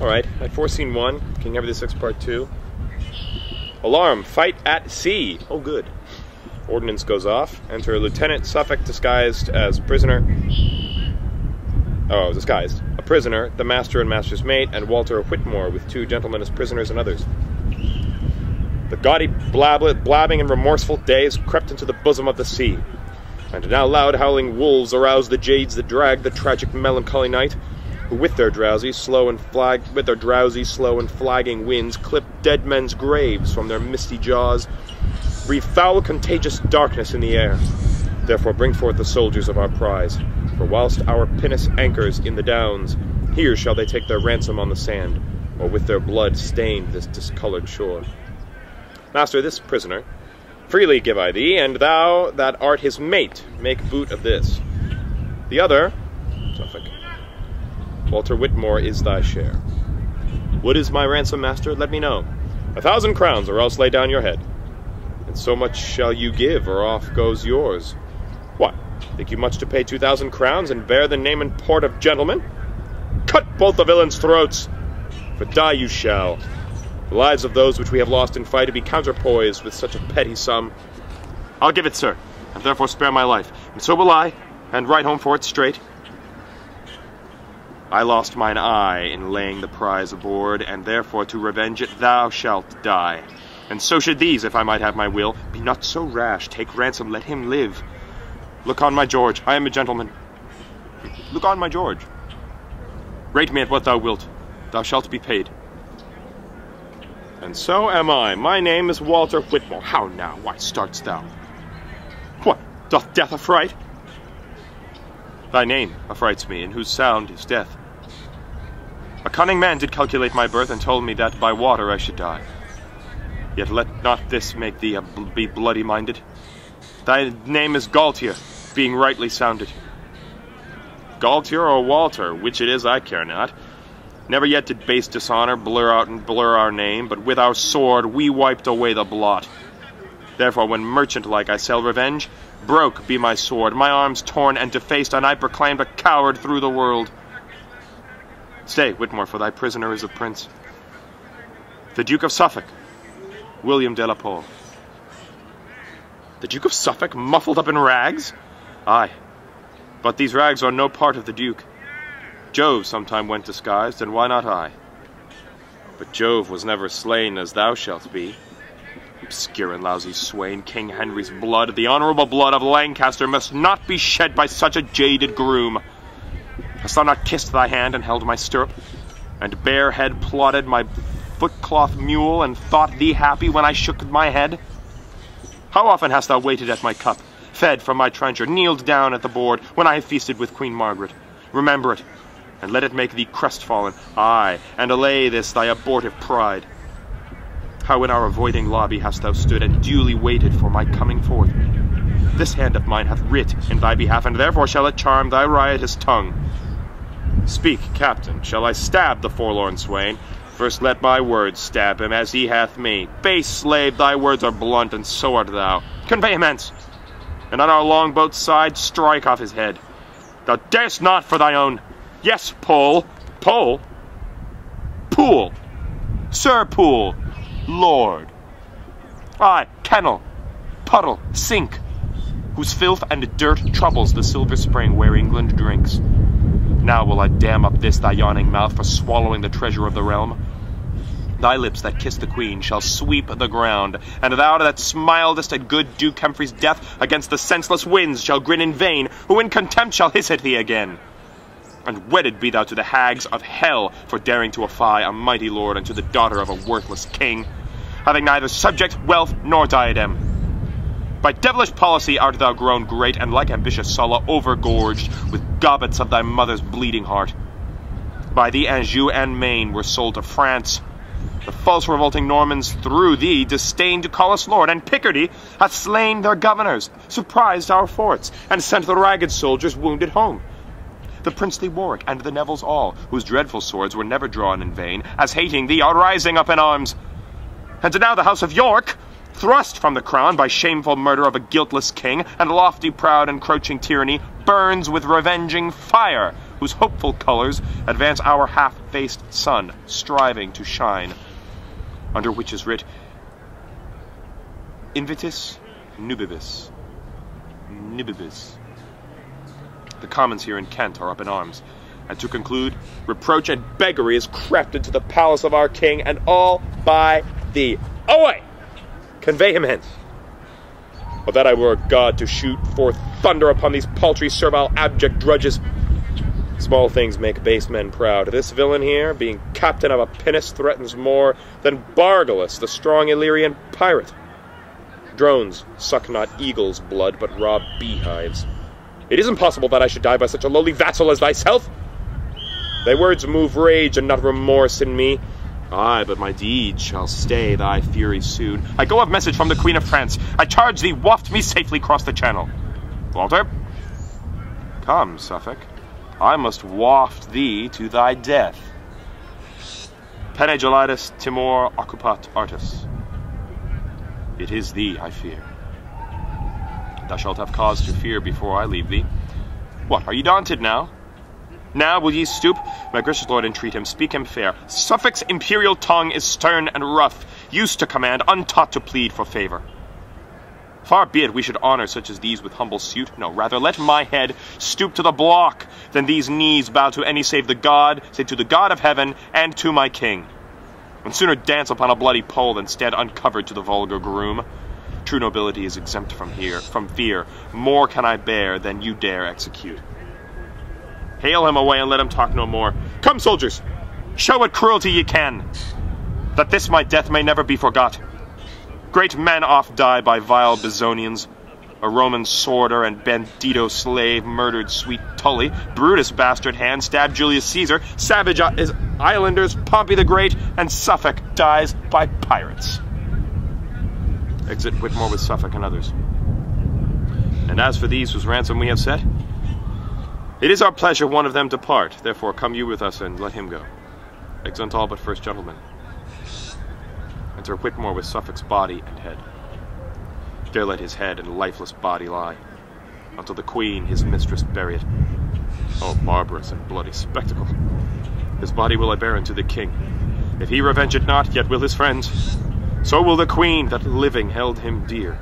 Alright, I'd foreseen 1. King Henry VI Part 2. Alarm! Fight at sea! Oh, good. Ordnance goes off. Enter Lieutenant Suffolk disguised as prisoner. Oh, disguised. A prisoner, the master and master's mate, and Walter Whitmore with 2 gentlemen as prisoners and others. The gaudy blabbing and remorseful days crept into the bosom of the sea. And now loud howling wolves aroused the jades that dragged the tragic melancholy night, who with their drowsy, slow and flagging winds clipped dead men's graves from their misty jaws, breathe foul contagious darkness in the air. Therefore bring forth the soldiers of our prize, for whilst our pinnace anchors in the downs, here shall they take their ransom on the sand, or with their blood stain this discoloured shore. Master, this prisoner freely give I thee, and thou that art his mate, make boot of this. The other, Suffolk, Walter Whitmore, is thy share. What is my ransom, master? Let me know. 1,000 crowns, or else lay down your head. And so much shall you give, or off goes yours. What, think you much to pay 2,000 crowns, and bear the name and port of gentlemen? Cut both the villains' throats, for die you shall. The lives of those which we have lost in fight to be counterpoised with such a petty sum. I'll give it, sir, and therefore spare my life, and so will I, and ride home for it straight. I lost mine eye in laying the prize aboard, and therefore to revenge it thou shalt die. And so should these, if I might have my will. Be not so rash, take ransom, let him live. Look on my George, I am a gentleman. Look on my George. Rate me at what thou wilt, thou shalt be paid. And so am I. My name is Walter Whitmore. How now? Why start'st thou? What, doth death affright? Thy name affrights me, in whose sound is death. A cunning man did calculate my birth, and told me that by water I should die. Yet let not this make thee be bloody-minded. Thy name is Gaultier, being rightly sounded. Gaultier or Walter, which it is I care not. Never yet did base dishonor blur our name, but with our sword we wiped away the blot. Therefore, when merchant-like I sell revenge, broke be my sword, my arms torn and defaced, and I proclaimed a coward through the world. Stay, Whitmore, for thy prisoner is a prince. The Duke of Suffolk, William de la Pole. The Duke of Suffolk, muffled up in rags? Aye, but these rags are no part of the Duke. Jove sometime went disguised, and why not I? But Jove was never slain as thou shalt be. Obscure and lousy swain, King Henry's blood, the honourable blood of Lancaster, must not be shed by such a jaded groom. Hast thou not kissed thy hand and held my stirrup, and barehead plodded my footcloth mule, and thought thee happy when I shook my head? How often hast thou waited at my cup, fed from my trencher, kneeled down at the board, when I have feasted with Queen Margaret? Remember it, and let it make thee crestfallen, aye, and allay this thy abortive pride. How in our avoiding lobby hast thou stood, and duly waited for my coming forth? This hand of mine hath writ in thy behalf, and therefore shall it charm thy riotous tongue. Speak, captain, shall I stab the forlorn swain? First let my words stab him, as he hath me. Base slave, thy words are blunt, and so art thou. Convey him hence, and on our longboat's side strike off his head. Thou darest not for thy own. Yes, Pole. Pole? Pool. Sir Pool. Lord. Aye, kennel. Puddle. Sink. Whose filth and dirt troubles the silver spring where England drinks. Now will I dam up this thy yawning mouth for swallowing the treasure of the realm. Thy lips that kiss the queen shall sweep the ground, and thou that smiledest at good Duke Humphrey's death against the senseless winds shall grin in vain, who in contempt shall hiss at thee again. And wedded be thou to the hags of hell for daring to affy a mighty lord unto the daughter of a worthless king, having neither subject, wealth, nor diadem. By devilish policy art thou grown great, and like ambitious Sulla overgorged with gobbets of thy mother's bleeding heart. By thee Anjou and Maine were sold to France. The false revolting Normans through thee disdain to call us lord, and Picardy hath slain their governors, surprised our forts, and sent the ragged soldiers wounded home. The princely Warwick and the Nevilles all, whose dreadful swords were never drawn in vain, as hating thee are rising up in arms. And now the house of York, thrust from the crown by shameful murder of a guiltless king, and lofty proud encroaching tyranny, burns with revenging fire, whose hopeful colors advance our half-faced sun, striving to shine, under which is writ, Invitus nubibus. Nibibus. The commons here in Kent are up in arms, and to conclude, reproach and beggary is crept into the palace of our king, and all by thee. Away! Convey him hence. O that I were a god to shoot forth thunder upon these paltry, servile, abject drudges. Small things make base men proud. This villain here, being captain of a pinnace, threatens more than Barclay, the strong Illyrian pirate. Drones suck not eagle's blood, but rob beehives. It is impossible that I should die by such a lowly vassal as thyself. Thy words move rage and not remorse in me. Aye, but my deeds shall stay thy fury soon. I go of message from the Queen of France. I charge thee, waft me safely across the channel. Walter? Come, Suffolk. I must waft thee to thy death. Pene gelidus timor occupat artis. It is thee I fear. Thou shalt have cause to fear before I leave thee. What, are ye daunted now? Now will ye stoop? My gracious lord, entreat him, speak him fair. Suffolk's imperial tongue is stern and rough, used to command, untaught to plead for favor. Far be it we should honor such as these with humble suit. No, rather let my head stoop to the block, than these knees bow to any save the God, save to the God of heaven, and to my king. And sooner dance upon a bloody pole than stand uncovered to the vulgar groom. True nobility is exempt from fear. More can I bear than you dare execute. Hale him away and let him talk no more. Come, soldiers, show what cruelty ye can, that this my death may never be forgot. Great men oft die by vile Bezonians. A Roman sworder and bandito slave murdered sweet Tully. Brutus' bastard hand stabbed Julius Caesar. Savage is islanders, Pompey the Great, and Suffolk dies by pirates. Exit Whitmore with Suffolk and others. And as for these whose ransom we have set, it is our pleasure one of them depart. Therefore come you with us and let him go. Exeunt all but first gentlemen. Enter Whitmore with Suffolk's body and head. There let his head and lifeless body lie, until the queen, his mistress, bury it. Oh, barbarous and bloody spectacle! His body will I bear unto the king. If he revenge it not, yet will his friends. So will the queen that living held him dear.